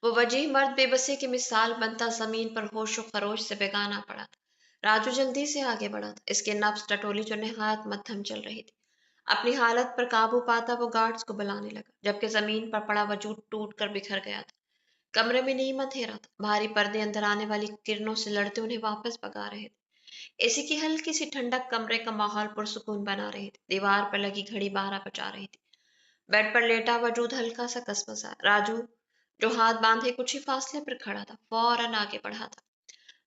वो वजीह मर्द बेबसी की मिसाल बनता जमीन पर होशो खरोश से बेगाना पड़ा था। राजू जल्दी से आगे बढ़ा था। इसके नब्ज टटोली जो निहायत मध्यम चल रही थी। अपनी हालत पर काबू पाता वो गार्ड्स को बुलाने लगा, जबकि जमीन पर पड़ा वजूद टूट कर बिखर गया था। कमरे में नीम अंधेरा था। भारी पर्दे अंदर आने वाली किरणों से लड़ते उन्हें वापस भगा रहे थे। एसी की हल्की सी ठंडक कमरे का माहौल पुरसुकून बना रही थी। दीवार पर लगी घड़ी 12 बजा रही थी। बेड पर लेटा वजूद हल्का सा कसमसा। राजू जो हाथ बांधे कुछ ही फासले पर खड़ा था, फौरन आगे बढ़ा था।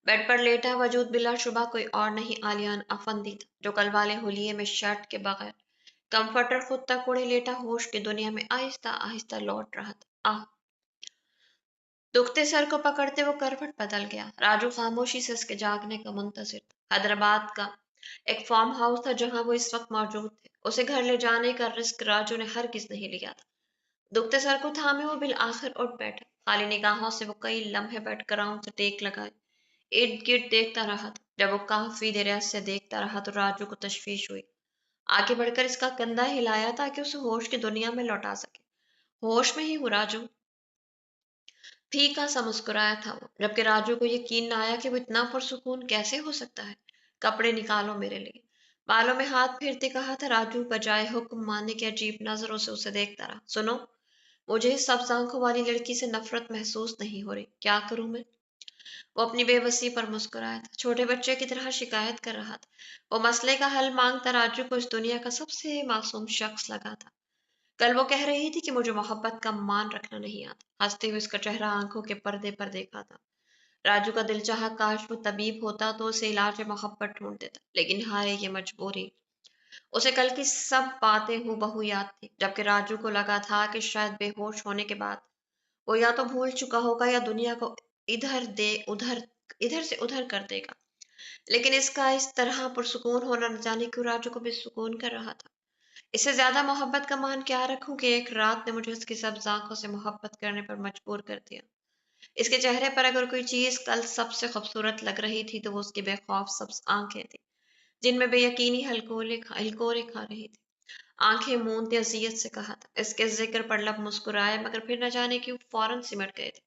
बेड पर लेटा वजूद बिलाशुबा कोई और नहीं, आलियान अफंदी था, जो कल वाले होलिये में शर्ट के बगैर कंफर्टर खुद तक उड़े लेटा होश की दुनिया में आहिस्ता आहिस्ता लौट रहा था। आह! दुखते सर को पकड़ते वो करवट बदल गया। राजू खामोशी से उसके जागने का मुंतजिर था। हैदराबाद का एक फार्म हाउस था जहां वो इस वक्त मौजूद थे। उसे घर ले जाने का रिस्क राजू ने हरगिज नहीं लिया था। दुखते सर को थामे वो बिल आखिर उठ बैठा। खाली निगाहों से वो कई लम्हे बैठ ग्राउंड से टेक लगाए इर्द गिर्द देखता रहा था। जब वो काफी देर ऐसे देखता रहा तो राजू को तशवीश हुई। आगे बढ़कर इसका कंधा हिलाया ताकि उसे होश की दुनिया में लौटा सके। होश में ही हूँ राजू, फीका सा मुस्कुराया था वो, जबकि राजू को यकीन न आया कि वो इतना पुरसुकून कैसे हो सकता है। कपड़े निकालो मेरे लिए। बालों में हाथ फेरते कहा था राजू, बजाय हुक्म मानने की अजीब नजरों से उसे देखता रहा। सुनो, मुझे इस सब्ज आंखों वाली लड़की से नफरत महसूस नहीं हो रही। क्या करूं मैं? वो अपनी बेबसी पर मुस्कुराया था, छोटे बच्चे की तरह शिकायत कर रहा था। वो मसले का हल मांगता राजू को इस दुनिया का सबसे मासूम शख्स लगा था। कल वो कह रही थी कि मुझे मोहब्बत का मान रखना नहीं आता। हंसते हुए उसका चेहरा आंखों के पर्दे पर देखा था। राजू का दिल चाहा काश वो तबीब होता तो उसे इलाज मोहब्बत ढूंढ देता, लेकिन हाय ये मजबूरी। उसे कल की सब बातें हूबहू याद थी, जबकि राजू को लगा था कि शायद बेहोश होने के बाद वो या तो भूल चुका होगा या दुनिया को इधर दे उधर इधर से उधर कर देगा। लेकिन इसका इस तरह पुरसुकून होना न जाने क्यों राजू को बेसुकून कर रहा था। इससे ज्यादा मोहब्बत का मान क्या रखूं कि एक रात ने मुझे उसकी सब्ज आंखों से मोहब्बत करने पर मजबूर कर दिया। इसके चेहरे पर अगर कोई चीज कल सबसे खूबसूरत लग रही थी तो वो उसकी बेखौफ सब्ज आंखें थी, जिनमें बेयकीनी हलकोरे हलकोरे खा रही थी। आंखें मूंदते अजियत से कहा था। इसके जिक्र पर लब मुस्कुराए, मगर फिर न जाने क्यों फौरन सिमट गए थे।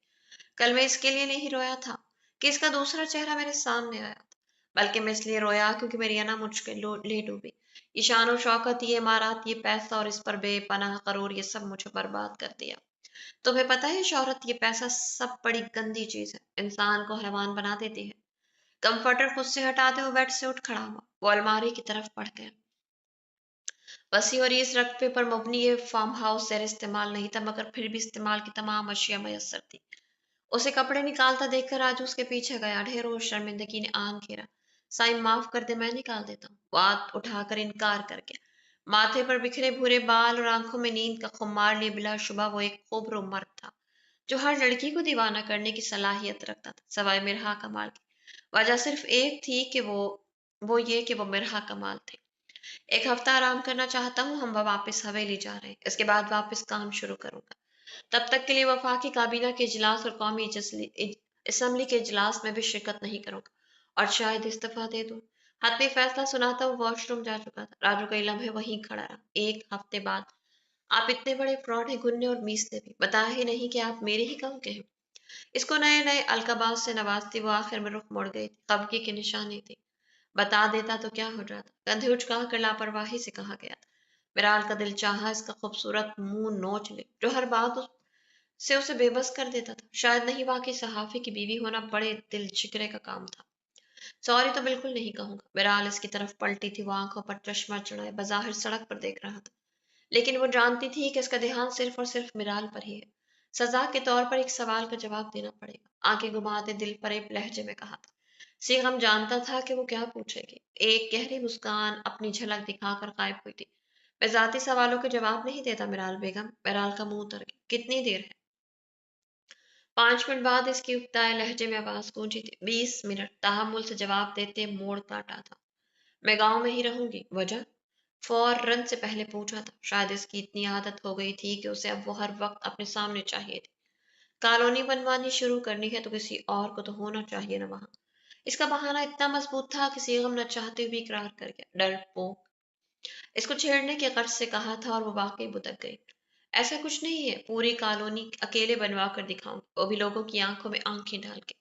कल मैं इसके लिए नहीं रोया था कि इसका दूसरा चेहरा मेरे सामने आया था, बल्कि मैं इसलिए रोया क्योंकि मेरी अना मुझके ले डूबी। ये शान और शौकत, ये इमारत, ये पैसा और इस पर बेपनाह करूर, ये सब मुझे बर्बाद कर दिया। तुम्हें पता है शौहरत, ये पैसा सब बड़ी गंदी चीज है, इंसान को हैवान बना देती है। कंफर्टर खुद से हटाते हुए बेड से उठ खड़ा हुआ। वो अलमारी की तरफ बढ़ गया। वसी और इस रकबे पर मबनी ये फार्म हाउस ज़र इस्तेमाल नहीं था, मगर फिर भी इस्तेमाल की तमाम अशिया मयसर थी। उसे कपड़े निकालता देखकर राजू उसके पीछे गया। ढेर और शर्मिंदगी ने आन घेरा। साईं माफ कर दे, मैं निकाल देता हूँ। वो हाथ उठाकर इनकार कर गया। माथे पर बिखरे भूरे बाल और आंखों में नींद का खुमार लिए बिलाशुबा वो एक खूबरो मर्द था, जो हर लड़की को दीवाना करने की सलाहियत रखता था, सवाए मिर्हा कमाल की। वजह सिर्फ एक थी कि वो ये कि वो मिर्हा कमाल थे। एक हफ्ता आराम करना चाहता हूँ, हम वापस हवेली जा रहे हैं, इसके बाद वापस काम शुरू करूंगा। तब तक के लिए वफाकी काबीना के इजलास और कौमी असम्बली के इजलास में भी शिरकत नहीं करूंगा, और शायद इस्तीफा दे दूं। हतमी फैसला सुनाता वो वॉशरूम जा चुका था। राजू कई लम्हे वहीं खड़ा रहा। एक हफ्ते बाद आप इतने बड़े फ्रॉड हैं, गुन्ने और मीसले भी, बताया ही नहीं कि आप मेरे ही गांव के हैं। इसको नए नए अलकाबाज से नवाजती वो आखिर में रुख मुड़ गई। कबकी की निशानी थी। बता देता तो क्या हो जाता। कंधे उचका कर लापरवाही से कहा गया था। बिराल का दिल चाहा इसका खूबसूरत मुंह नोच ले, जो हर बात से उसे बेबस कर देता था। शायद नहीं, वाकई सहाफी की बीवी होना बड़े दिल जिगरे का काम था। सॉरी तो बिल्कुल नहीं कहूंगा। बिराल इसकी तरफ पलटी थी। वो आंखों पर चश्मा चढ़ाए बज़ाहिर सड़क पर देख रहा था, लेकिन वो जानती थी कि इसका ध्यान सिर्फ और सिर्फ मिराल पर ही है। सजा के तौर पर एक सवाल का जवाब देना पड़ेगा। आंखें घुमाते दिल पर एक लहजे में कहा था। सीगम जानता था कि वो क्या पूछेगी। एक गहरी मुस्कान अपनी झलक दिखाकर गायब हुई थी। मैं जाती सवालों के जवाब नहीं देता मिराल बेगम। मिराल का मुंह उतर गया। कितनी देर है? 5 منٹ بعد اس کی اکتائے لہجے میں آواز گونجی تھی۔ 20 منٹ تحمل سے جواب دیتے موڑ کاٹا تھا۔ میں گاؤں میں ہی رہوں گی۔ وجہ؟ فوراً سے پہلے پوچھا تھا۔ شاید اس کی اتنی عادت ہو گئی تھی کہ اسے اب وہ ہر وقت اپنے سامنے چاہیے تھی۔ کالونی بنوانی شروع کرنی ہے تو کسی اور کو تو ہونا چاہیے نا وہاں۔ اس کا بہانہ اتنا مضبوط تھا کہ سیغم نہ چاہتے ہوئے اقرار کر گیا۔ ڈر پوک اس کو چھیڑنے کے غرض سے کہا تھا اور وہ واقعی بھدک گئی۔ ایسا کچھ نہیں ہے، پوری کالونی اکیلے بنوا کر دکھاؤں گی، وہ بھی لوگوں کی آنکھوں میں آنکھیں ڈال کے۔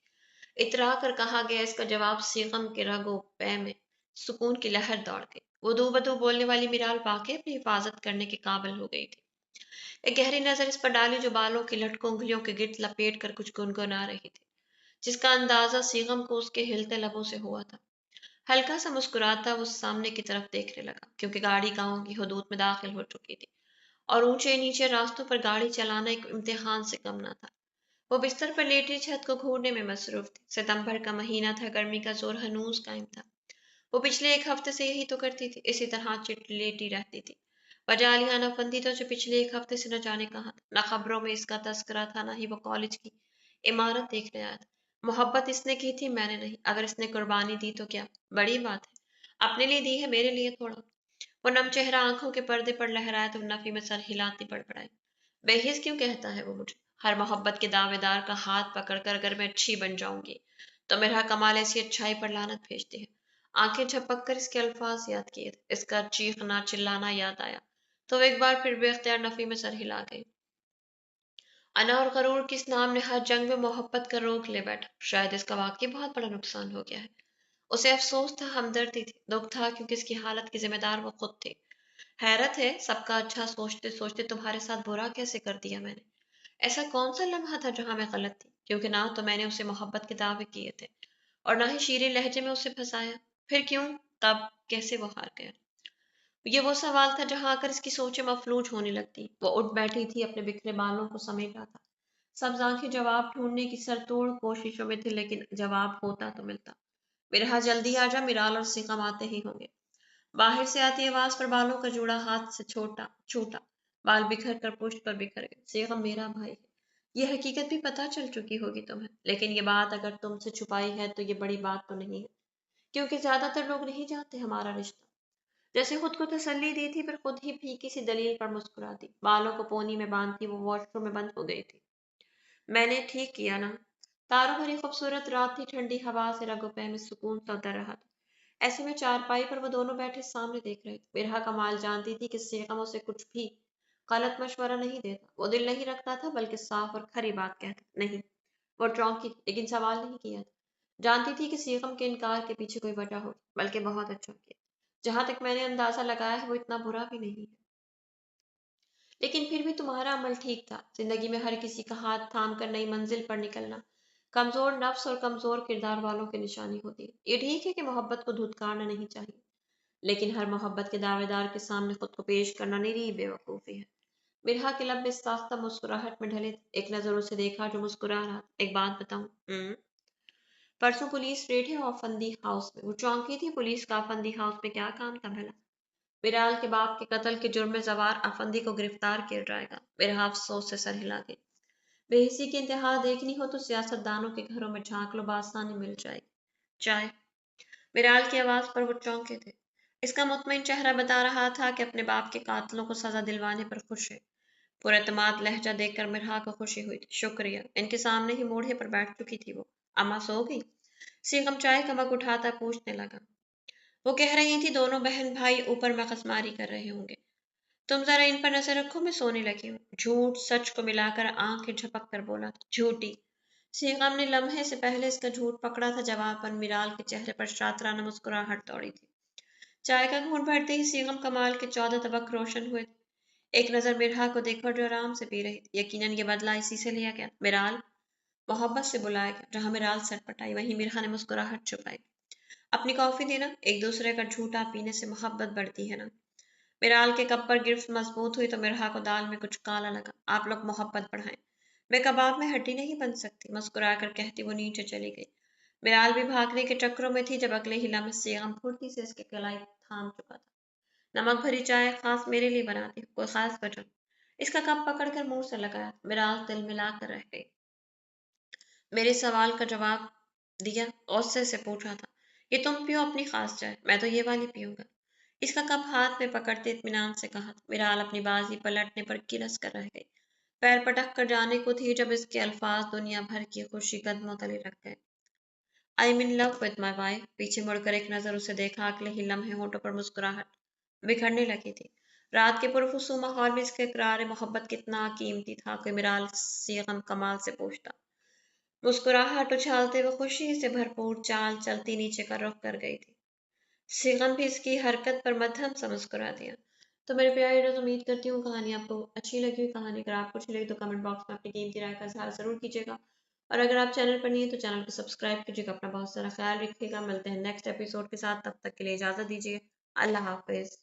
اترا کر کہا گیا۔ اس کا جواب سیغم کے رگ و پے میں سکون کی لہر دوڑ گئی۔ وہ دو بدو بولنے والی میرال واقعی اپنی حفاظت کرنے کے قابل ہو گئی تھی۔ ایک گہری نظر اس پر ڈالی جو بالوں کی لٹکوں انگلیوں کے گرد لپیٹ کر کچھ گنگنا رہی تھی، جس کا اندازہ سیغم کو اس کے ہلتے لبوں سے ہوا تھا۔ ہلکا سا مسکراتا وہ سامنے کی طرف دیکھنے لگا، کیونکہ گاڑی گاؤں کی حدود میں داخل ہو چکی تھی اور اونچے نیچے راستوں پر گاڑی چلانا ایک امتحان سے کم نہ تھا۔ وہ بستر پر لیٹی چھت کو گھورنے میں مصروف تھی۔ ستمبر کا مہینہ تھا، گرمی کا زور ہنوز قائم تھا۔ وہ پچھلے 1 ہفتے سے یہی تو کرتی تھی، اسی طرح چٹ لیٹی رہتی تھی۔ وجہ علیحانہ فندی تو جو پچھلے 1 ہفتے سے نہ جانے کہاں تھا، نہ خبروں میں اس کا تذکرہ تھا، نہ ہی وہ کالج کی عمارت دیکھنے آیا تھا۔ محبت اس نے کی تھی، میں نے نہیں۔ اگر اس نے قربانی دی تو کیا بڑی بات ہے، اپنے لیے دی ہے، میرے لیے تھوڑا۔ وہ نم چہرہ آنکھوں کے پردے پر لہرایا تو نفی میں سر ہلاتی بڑبڑائی۔ بے حس کیوں کہتا ہے وہ مجھے؟ ہر محبت کے دعوے دار کا ہاتھ پکڑ کر اگر میں اچھی بن جاؤں گی تو میرا کمال ایسی اچھائی پر لعنت بھیجتی ہے۔ آنکھیں جھپک کر اس کے الفاظ یاد کیے تھے، اس کا چیخنا چلانا یاد آیا تو وہ ایک بار پھر بے اختیار نفی میں سر ہلا گئی۔ انا اور غرور کس نام نے ہر جنگ میں محبت کا روک لے بیٹھا۔ شاید اس کا واقعی بہت بڑا نقصان ہو گیا ہے۔ اسے افسوس تھا، ہمدردی تھی، دکھ تھا، کیونکہ اس کی حالت کی ذمہ دار وہ خود تھی۔ حیرت ہے، سب کا اچھا سوچتے سوچتے تمہارے ساتھ برا کیسے کر دیا میں نے؟ ایسا کون سا لمحہ تھا جہاں میں غلط تھی؟ کیونکہ نہ تو میں نے اسے محبت کے دعوے کیے تھے اور نہ ہی شیریں لہجے میں اسے پھنسایا۔ پھر کیوں؟ کب؟ کیسے وہ ہار گیا؟ یہ وہ سوال تھا جہاں آ کر اس کی سوچیں مفلوج ہونے لگتی۔ وہ اٹھ بیٹھی تھی، اپنے بکھرے بالوں کو سمیٹا تھا۔ سبز آنکھیں جواب ڈھونڈنے کی سر توڑ کوششوں میں تھی، لیکن جواب ہوتا تو ملتا۔ میرا جلدی آ جا، میرال اور سیغم آتے ہی ہوں گے۔ باہر سے آتی آواز پر بالوں کا جوڑا ہاتھ سے چھوٹا بال بکھر کر پشت پر بکھر گئے۔ سیغم میرا بھائی ہے، یہ حقیقت بھی پتہ چل چکی ہوگی تمہیں، لیکن یہ بات اگر تم سے چھپائی ہے تو یہ بڑی بات تو نہیں ہے، کیونکہ زیادہ تر لوگ نہیں جانتے ہمارا رشتہ۔ جیسے خود کو تسلی دی تھی، پھر خود ہی پھیکی سی دلیل پر مسکراتی، بالوں کو پونی میں باندھتی وہ واش روم میں بند ہو گئی تھی۔ میں نے ٹھیک کیا نا؟ تاروں بھری خوبصورت رات تھی، ٹھنڈی ہوا سے رگ و پے میں سکون سا اتر رہا تھا۔ ایسے میں چارپائی پر وہ دونوں بیٹھے سامنے دیکھ رہے تھے۔ برہا کمال جانتی تھی کہ سیغم اسے کچھ بھی غلط مشورہ نہیں دیتا، وہ دل نہیں رکھتا تھا بلکہ صاف اور کھری بات کہتا۔ نہیں، وہ چونکی تھی لیکن سوال نہیں کیا تھا۔ جانتی تھی کہ سیغم کے انکار کے پیچھے کوئی وجہ ہوگی، بلکہ بہت اچھا کیا۔ جہاں تک میں نے اندازہ لگایا ہے وہ اتنا برا بھی نہیں ہے۔ لیکن پھر بھی تمہارا عمل ٹھیک تھا۔ زندگی میں ہر کسی کا ہاتھ تھام کر نئی منزل پر نکلنا کمزور نفس اور کمزور کردار والوں کی نشانی ہوتی ہے۔ یہ ٹھیک ہے کہ محبت کو دھتکارنا نہیں چاہیے، لیکن ہر محبت کے دعوے دار کے سامنے خود کو پیش کرنا نری بے وقوفی ہے۔ مرحا کے لب میں ساختہ مسکراہٹ میں ڈھلے تھے۔ ایک نظر اسے دیکھا جو مسکرا رہا تھا۔ ایک بات بتاؤں؟ پرسوں پولیس ریڈ ہے آفندی ہاؤس میں۔ وہ چونکی تھی، پولیس کا آفندی ہاؤس میں کیا کام تھا بھلا؟ برال کے باپ کے قتل کے جرم میں زوار افندی کو گرفتار کیا جائے گا۔ برہا افسوس سے سر ہلا گئی۔ بے حسی کی انتہا دیکھنی ہو تو سیاست دانوں کے گھروں میں جھانک لو، بآسانی مل جائے گی۔ چائے؟ برال کی آواز پر وہ چونکے تھے۔ اس کا مطمئن چہرہ بتا رہا تھا کہ اپنے باپ کے قاتلوں کو سزا دلوانے پر خوش ہے۔ پر اعتماد لہجہ دیکھ کر مرحا کو خوشی ہوئی تھی۔ شکریہ۔ ان کے سامنے ہی موڑھے پر بیٹھ چکی تھی وہ۔ اماں سو گئی؟ سیغم چائے کا مگ اٹھاتا پوچھنے لگا۔ وہ کہہ رہی تھی دونوں بہن بھائی اوپر مغز ماری کر رہے ہوں گے۔ تم ذرا ان پر نظر رکھو، میں سونے لگی ہوں۔ جھوٹ سچ کو ملا کر آنکھیں جھپک کر بولا تھا۔ جھوٹی! سیغم نے لمحے سے پہلے اس کا جھوٹ پکڑا تھا۔ جواب پر میرال کے چہرے پر شاطرانہ مسکراہٹ دوڑی تھی۔ چائے کا گھونٹ بھرتے ہی سیغم کمال کے 14 طبق روشن ہوئے تھے۔ ایک نظر مرحا کو دیکھا جو آرام سے پی رہی تھی۔ یقیناً یہ بدلہ اسی سے لیا گیا۔ مرال! محبت سے بلایا گیا۔ جہاں مرال سر پٹائی وہیں مرحا نے مسکراہٹ چھپائی۔ اپنی کافی دینا، ایک دوسرے کا جھوٹا پینے سے محبت بڑھتی ہے نا۔ مرال کے کپ پر گرفت مضبوط ہوئی تو مرحا کو دال میں کچھ کالا لگا۔ آپ لوگ محبت بڑھائیں، میں کباب میں ہڈی نہیں بن سکتی، مسکرا کر کہتی وہ نیچے چلی گئی۔ مرال بھی بھاگنے کے چکروں میں تھی جب اگلے ہی لمحے سیغم پھرتی سے اس کے کلائی تھام چکا تھا۔ نمک بھری چائے خاص میرے لیے بناتی ہوں، کوئی خاص وجہ؟ اس کا کپ پکڑ کر منہ سے لگایا۔ مرال تل ملا کر رہ گئی۔ میرے سوال کا جواب دیا، غصے سے پوچھا تھا، یہ تم پیو اپنی خاص چائے، میں تو یہ والی پیوں گا۔ اس کا کپ ہاتھ میں پکڑتے اطمینان سے کہا تھا۔ میرال اپنی بازی پلٹنے پر گرس کر رہ گئی، پیر پٹک کر جانے کو تھی جب اس کے الفاظ دنیا بھر کی خوشی قدموں تلے رکھ گئے۔ I am in love with my wife. پیچھے مڑ کر ایک نظر اسے دیکھا، اگلے ہی لمحے ہونٹوں پر مسکراہٹ بکھرنے لگی تھی۔ رات کے پرخصوص ماحول میں اس کا اقرار محبت کتنا قیمتی تھا، کوئی میرال سیغم کمال سے پوچھتا۔ مسکراہٹ اچھالتے ہوئے خوشی سے بھرپور چال چلتی نیچے کا رخ کر گئی تھی۔ سیغم بھی اس کی حرکت پر مدھم سا مسکرا دیا۔ تو میرے پیارے دوست، امید کرتی ہوں کہانی آپ کو اچھی لگی ہوئی۔ کہانی اگر آپ کو اچھی لگی تو کمنٹ باکس میں اپنی قیمتی رائے کا اظہار ضرور کیجیے گا، اور اگر آپ چینل پر نہیں ہیں تو چینل کو سبسکرائب کیجیے گا۔ اپنا بہت سارا خیال رکھیے گا۔ ملتے ہیں نیکسٹ ایپیسوڈ کے ساتھ، تب تک کے لیے اجازت دیجیے۔ اللہ حافظ۔